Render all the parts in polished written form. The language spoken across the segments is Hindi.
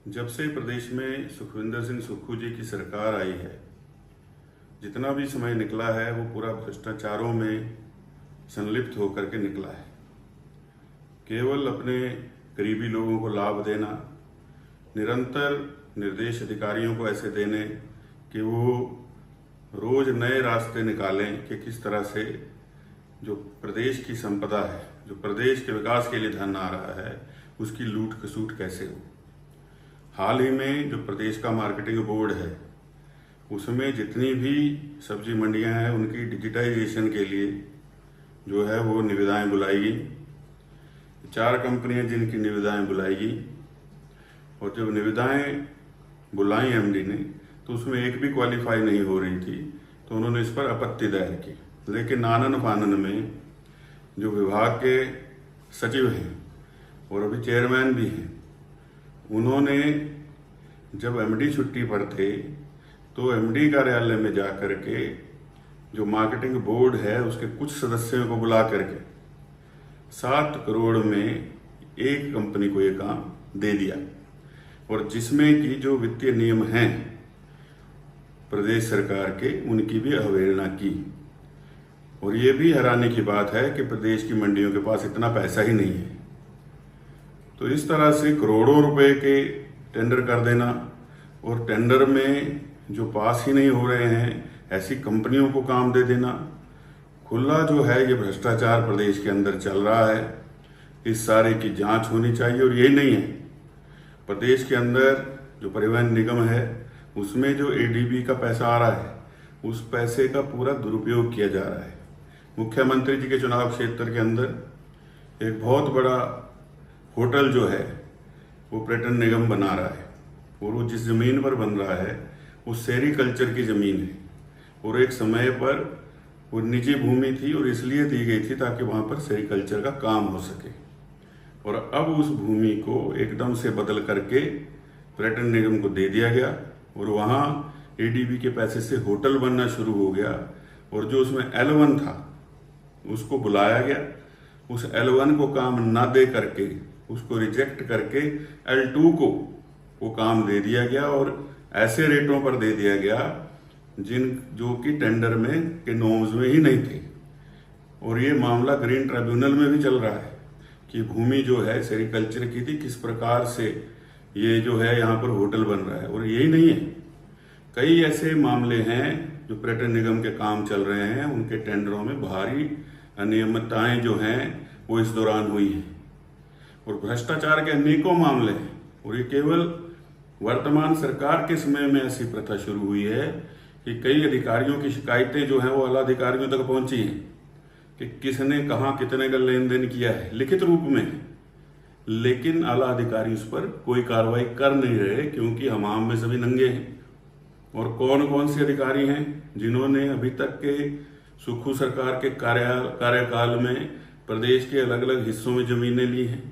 जब से प्रदेश में सुखविंदर सिंह सुक्खू जी की सरकार आई है, जितना भी समय निकला है वो पूरा भ्रष्टाचारों में संलिप्त होकर के निकला है। केवल अपने करीबी लोगों को लाभ देना, निरंतर निर्देश अधिकारियों को ऐसे देने कि वो रोज नए रास्ते निकालें कि किस तरह से जो प्रदेश की संपदा है, जो प्रदेश के विकास के लिए धन आ रहा है, उसकी लूट खसूट कैसे हो। हाल ही में जो प्रदेश का मार्केटिंग बोर्ड है, उसमें जितनी भी सब्जी मंडियां हैं उनकी डिजिटाइजेशन के लिए जो है वो निविदाएं बुलाई गई। 4 कंपनियां जिनकी निविदाएं बुलाई गई, और जब निविदाएं बुलाई एमडी ने तो उसमें एक भी क्वालिफाई नहीं हो रही थी, तो उन्होंने इस पर आपत्ति दायर की। लेकिन आनन फानन में जो विभाग के सचिव हैं और अभी चेयरमैन भी हैं, उन्होंने जब एमडी छुट्टी पर थे तो एमडी कार्यालय में जा करके जो मार्केटिंग बोर्ड है उसके कुछ सदस्यों को बुला करके 7 करोड़ में एक कंपनी को ये काम दे दिया, और जिसमें कि जो वित्तीय नियम हैं प्रदेश सरकार के, उनकी भी अवहेलना की। और ये भी हैरानी की बात है कि प्रदेश की मंडियों के पास इतना पैसा ही नहीं है। तो इस तरह से करोड़ों रुपए के टेंडर कर देना, और टेंडर में जो पास ही नहीं हो रहे हैं ऐसी कंपनियों को काम दे देना, खुला जो है ये भ्रष्टाचार प्रदेश के अंदर चल रहा है। इस सारे की जांच होनी चाहिए। और ये नहीं है, प्रदेश के अंदर जो परिवहन निगम है उसमें जो एडीबी का पैसा आ रहा है, उस पैसे का पूरा दुरुपयोग किया जा रहा है। मुख्यमंत्री जी के चुनाव क्षेत्र के अंदर एक बहुत बड़ा होटल जो है वो पर्यटन निगम बना रहा है, और वो जिस जमीन पर बन रहा है वो सेरीकल्चर की जमीन है, और एक समय पर वो निजी भूमि थी और इसलिए दी गई थी ताकि वहां पर सेरीकल्चर का काम हो सके। और अब उस भूमि को एकदम से बदल करके पर्यटन निगम को दे दिया गया, और वहां एडीबी के पैसे से होटल बनना शुरू हो गया। और जो उसमें L1 था उसको बुलाया गया, उस L1 को काम ना दे करके उसको रिजेक्ट करके L2 को वो काम दे दिया गया, और ऐसे रेटों पर दे दिया गया जो कि टेंडर में के नॉर्म्स में ही नहीं थे। और ये मामला ग्रीन ट्रिब्यूनल में भी चल रहा है कि भूमि जो है सेरीकल्चर की थी, किस प्रकार से ये जो है यहाँ पर होटल बन रहा है। और यही नहीं है, कई ऐसे मामले हैं जो पर्यटन निगम के काम चल रहे हैं, उनके टेंडरों में भारी अनियमितताएं जो हैं वो इस दौरान हुई हैं, और भ्रष्टाचार के अनेकों मामले हैं। और ये केवल वर्तमान सरकार के समय में ऐसी प्रथा शुरू हुई है कि कई अधिकारियों की शिकायतें जो हैं वो आला अधिकारियों तक पहुंची हैं कि किसने कहां कितने का लेन देन किया है, लिखित रूप में। लेकिन आला अधिकारी उस पर कोई कार्रवाई कर नहीं रहे, क्योंकि हमाम में सभी नंगे हैं। और कौन कौन से अधिकारी हैं जिन्होंने अभी तक के सुक्खू सरकार के कार्यकाल में प्रदेश के अलग अलग हिस्सों में जमीनें ली हैं,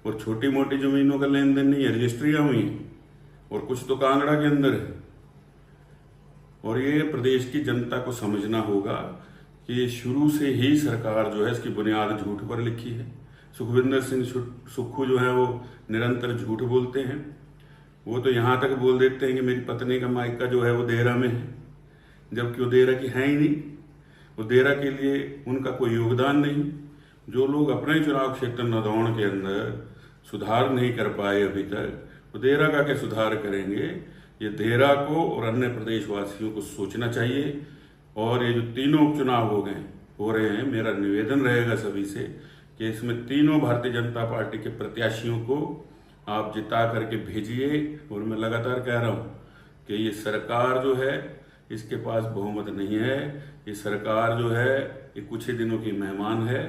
और छोटी मोटी जमीनों का लेन देन नहीं है, रजिस्ट्रियां हुई हैं, और कुछ तो कांगड़ा के अंदर है। और ये प्रदेश की जनता को समझना होगा कि शुरू से ही सरकार जो है इसकी बुनियाद झूठ पर लिखी है। सुखविंदर सिंह सुक्खू जो है वो निरंतर झूठ बोलते हैं। वो तो यहाँ तक बोल देते हैं कि मेरी पत्नी का मायका जो है वो देहरा में है, जबकि वो देहरा की है ही नहीं। वो देहरा के लिए उनका कोई योगदान नहीं। जो लोग अपने चुनाव क्षेत्र नदौन के अंदर सुधार नहीं कर पाए अभी तक, तो देहरा का क्या सुधार करेंगे। ये देहरा को और अन्य प्रदेशवासियों को सोचना चाहिए। और ये जो तीनों उपचुनाव हो रहे हैं, मेरा निवेदन रहेगा सभी से कि इसमें तीनों भारतीय जनता पार्टी के प्रत्याशियों को आप जिता करके भेजिए। और मैं लगातार कह रहा हूँ कि ये सरकार जो है इसके पास बहुमत नहीं है। ये सरकार जो है ये कुछ ही दिनों की मेहमान है।